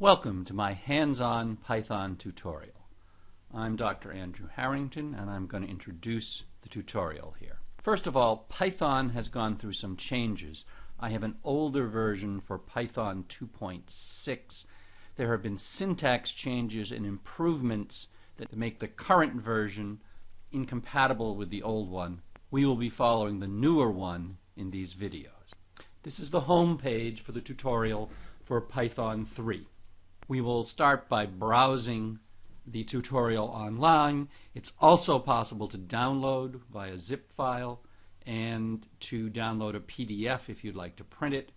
Welcome to my hands-on Python tutorial. I'm Dr. Andrew Harrington and I'm going to introduce the tutorial here. First of all, Python has gone through some changes. I have an older version for Python 2.6. There have been syntax changes and improvements that make the current version incompatible with the old one. We will be following the newer one in these videos. This is the home page for the tutorial for Python 3. We will start by browsing the tutorial online. It's also possible to download via zip file and to download a PDF if you'd like to print it.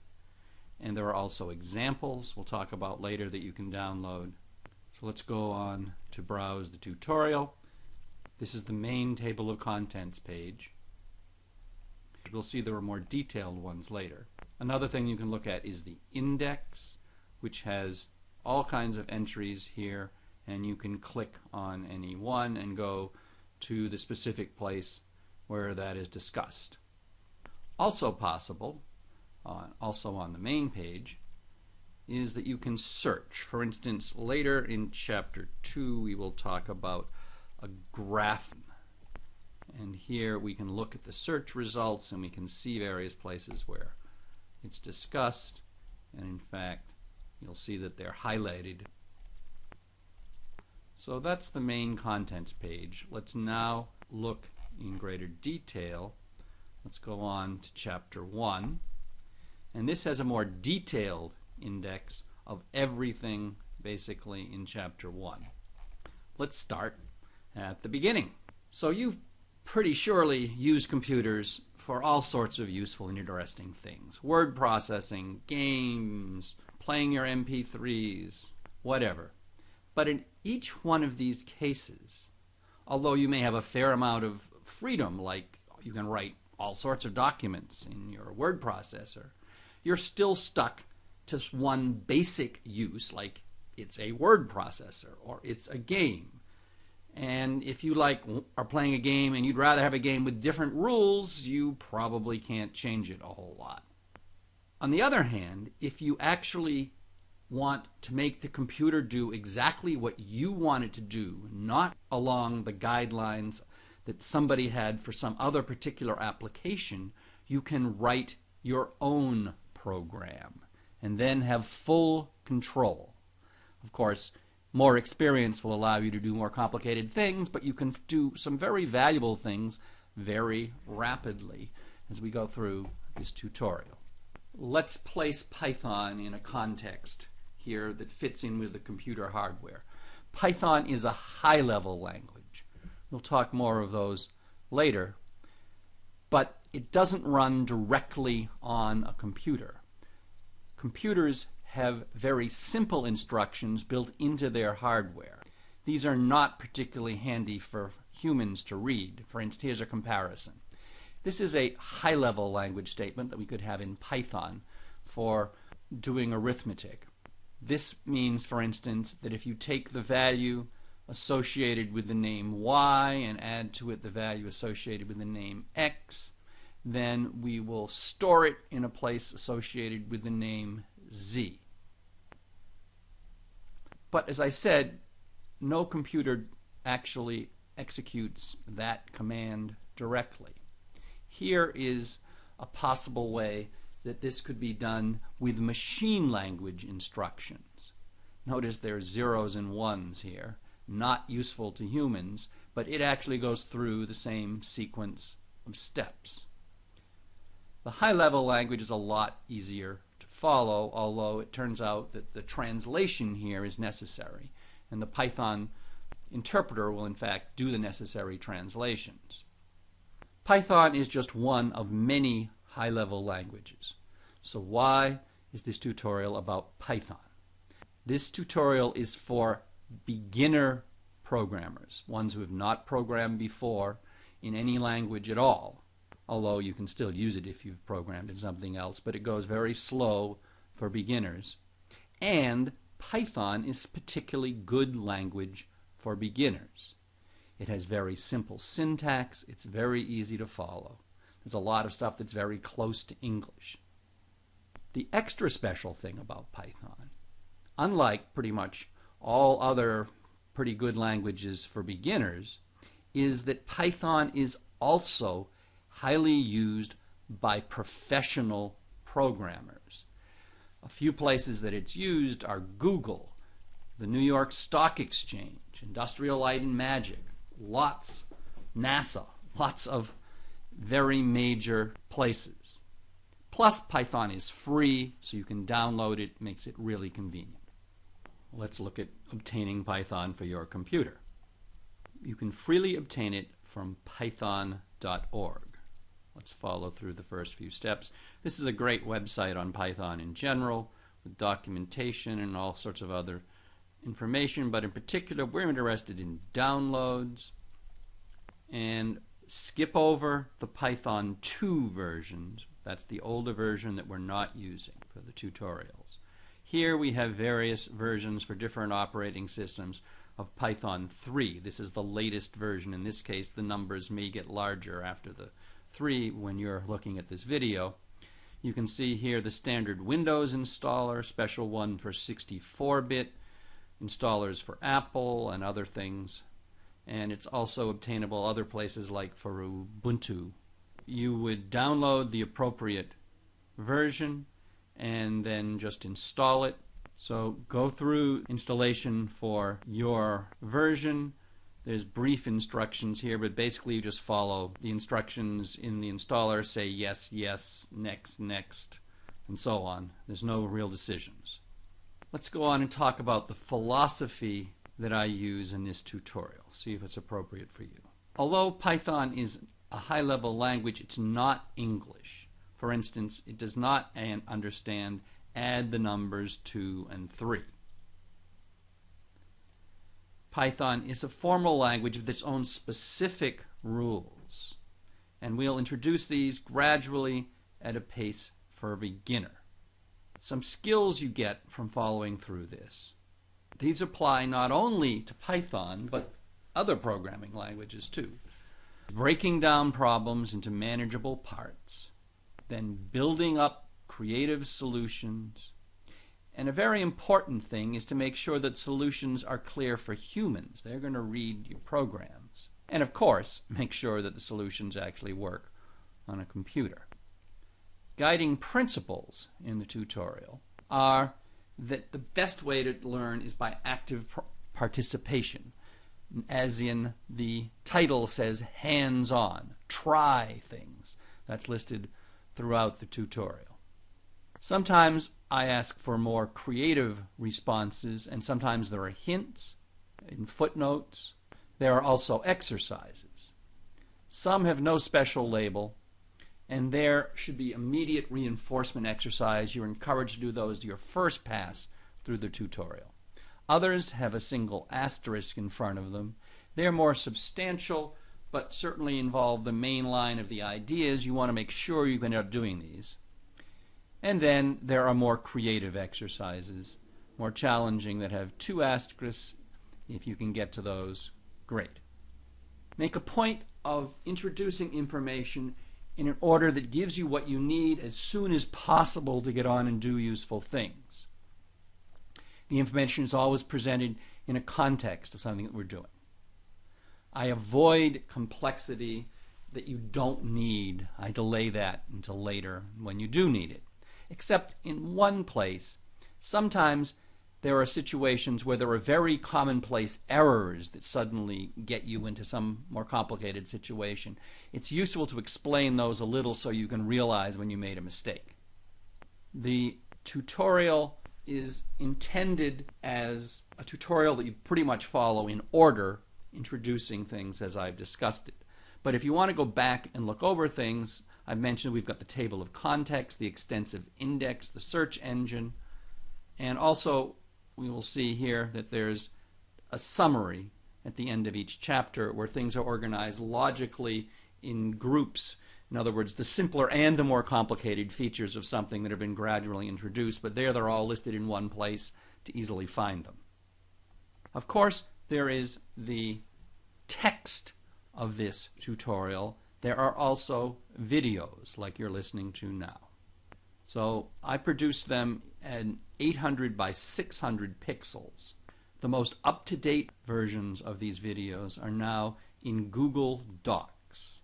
And there are also examples we'll talk about later that you can download. So let's go on to browse the tutorial. This is the main table of contents page. We'll see there are more detailed ones later. Another thing you can look at is the index, which has all kinds of entries here, and you can click on any one and go to the specific place where that is discussed. Also possible, also on the main page, is that you can search. For instance, later in chapter 2 we will talk about a graph, and here we can look at the search results and we can see various places where it's discussed, and in fact you'll see that they're highlighted. So that's the main contents page. Let's now look in greater detail. Let's go on to chapter 1, and this has a more detailed index of everything basically in chapter 1. Let's start at the beginning. So you've pretty surely used computers for all sorts of useful and interesting things. Word processing, games, playing your MP3s, whatever. But in each one of these cases, although you may have a fair amount of freedom, like you can write all sorts of documents in your word processor, you're still stuck to one basic use, like it's a word processor or it's a game. And if you are playing a game and you'd rather have a game with different rules, you probably can't change it a whole lot. On the other hand, if you actually want to make the computer do exactly what you want it to do, not along the guidelines that somebody had for some other particular application, you can write your own program and then have full control. Of course, more experience will allow you to do more complicated things, but you can do some very valuable things very rapidly as we go through this tutorial. Let's place Python in a context here that fits in with the computer hardware. Python is a high-level language. We'll talk more of those later, but it doesn't run directly on a computer. Computers have very simple instructions built into their hardware. These are not particularly handy for humans to read. For instance, here's a comparison. This is a high-level language statement that we could have in Python for doing arithmetic. This means, for instance, that if you take the value associated with the name y and add to it the value associated with the name x, then we will store it in a place associated with the name z. But as I said, no computer actually executes that command directly. Here is a possible way that this could be done with machine language instructions. Notice there's zeros and ones here, not useful to humans, but it actually goes through the same sequence of steps. The high-level language is a lot easier to follow, although it turns out that the translation here is necessary, and the Python interpreter will in fact do the necessary translations. Python is just one of many high-level languages. So why is this tutorial about Python? This tutorial is for beginner programmers, ones who have not programmed before in any language at all, although you can still use it if you've programmed in something else, but it goes very slow for beginners. And Python is particularly good language for beginners. It has very simple syntax. It's very easy to follow. There's a lot of stuff that's very close to English. The extra special thing about Python unlike pretty much all other pretty good languages for beginners, is that Python is also highly used by professional programmers. A few places that it's used are Google, the New York Stock Exchange, Industrial Light and Magic, NASA, lots of very major places. Plus, Python is free, so you can download it, makes it really convenient. Let's look at obtaining Python for your computer. You can freely obtain it from python.org. Let's follow through the first few steps. This is a great website on Python in general, with documentation and all sorts of other information, but in particular we're interested in downloads, and skip over the Python 2 versions. That's the older version that we're not using for the tutorials. Here we have various versions for different operating systems of Python 3. This is the latest version. In this case, the numbers may get larger after the 3 when you're looking at this video. You can see here the standard Windows installer, special one for 64-bit, installers for Apple and other things. And it's also obtainable other places like for Ubuntu. You would download the appropriate version and then just install it. So go through installation for your version. There's brief instructions here, but basically you just follow the instructions in the installer, say yes, yes, next, next, and so on. There's no real decisions. Let's go on and talk about the philosophy that I use in this tutorial, see if it's appropriate for you. Although Python is a high-level language, it's not English. For instance, it does not understand add the numbers 2 and 3. Python is a formal language with its own specific rules, and we'll introduce these gradually at a pace for a beginner. Some skills you get from following through this. These apply not only to Python, but other programming languages too. Breaking down problems into manageable parts, then building up creative solutions. And a very important thing is to make sure that solutions are clear for humans. They're going to read your programs. And of course, make sure that the solutions actually work on a computer. Guiding principles in the tutorial are that the best way to learn is by active participation, as in the title says, hands-on, try things. That's listed throughout the tutorial. Sometimes I ask for more creative responses, and sometimes there are hints in footnotes. There are also exercises. Some have no special label, and there should be immediate reinforcement exercise. You're encouraged to do those your first pass through the tutorial. Others have a single asterisk in front of them. They're more substantial, but certainly involve the main line of the ideas. You want to make sure you can end up doing these. And then there are more creative exercises, more challenging, that have 2 asterisks. If you can get to those, great. Make a point of introducing information in an order that gives you what you need as soon as possible to get on and do useful things. The information is always presented in a context of something that we're doing. I avoid complexity that you don't need. I delay that until later when you do need it. Except in one place, sometimes there are situations where there are very commonplace errors that suddenly get you into some more complicated situation. It's useful to explain those a little so you can realize when you made a mistake. The tutorial is intended as a tutorial that you pretty much follow in order, introducing things as I've discussed it. But if you want to go back and look over things, I've mentioned we've got the table of context, the extensive index, the search engine, and also we will see here that there's a summary at the end of each chapter where things are organized logically in groups. In other words, the simpler and the more complicated features of something that have been gradually introduced, but there they're all listed in one place to easily find them. Of course, there is the text of this tutorial. There are also videos like you're listening to now. So I produce them an 800 by 600 pixels. The most up-to-date versions of these videos are now in Google Docs.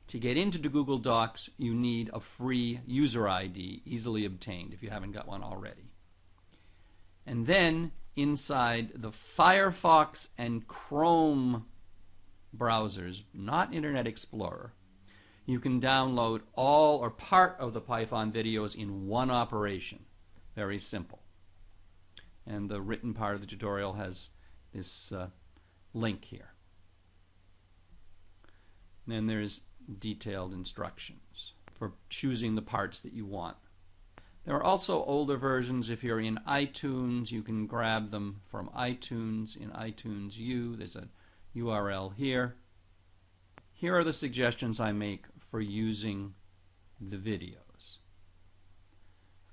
To get into the Google Docs, you need a free user ID, easily obtained if you haven't got one already. And then inside the Firefox and Chrome browsers, not Internet Explorer, you can download all or part of the Python videos in one operation. Very simple. And the written part of the tutorial has this link here. And then there's detailed instructions for choosing the parts that you want. There are also older versions. If you're in iTunes, you can grab them from iTunes. In iTunes U, there's a URL here. Here are the suggestions I make for using the videos.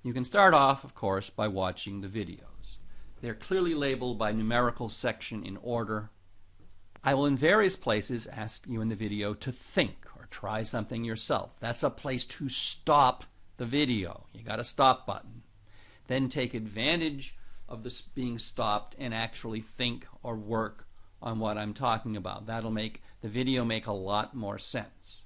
You can start off, of course, by watching the videos. They're clearly labeled by numerical section in order. I will in various places ask you in the video to think or try something yourself. That's a place to stop the video. You got a stop button. Then take advantage of this being stopped and actually think or work on what I'm talking about. That'll make the video make a lot more sense.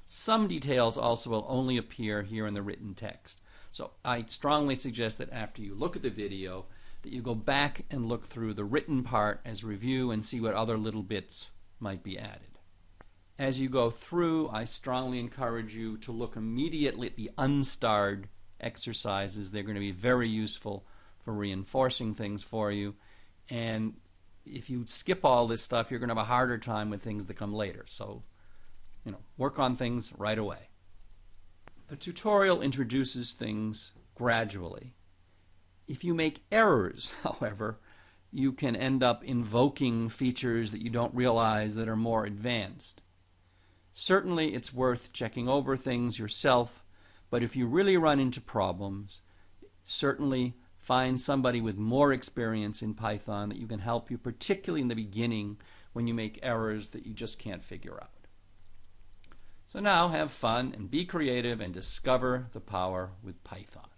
Some details also will only appear here in the written text. So I strongly suggest that after you look at the video, that you go back and look through the written part as review and see what other little bits might be added. As you go through, I strongly encourage you to look immediately at the unstarred exercises. They're going to be very useful for reinforcing things for you. And if you skip all this stuff, you're going to have a harder time with things that come later. So, work on things right away. The tutorial introduces things gradually. If you make errors, however, you can end up invoking features that you don't realize that are more advanced. Certainly it's worth checking over things yourself, but if you really run into problems, certainly find somebody with more experience in Python that you can help you, particularly in the beginning when you make errors that you just can't figure out. So now have fun and be creative and discover the power with Python.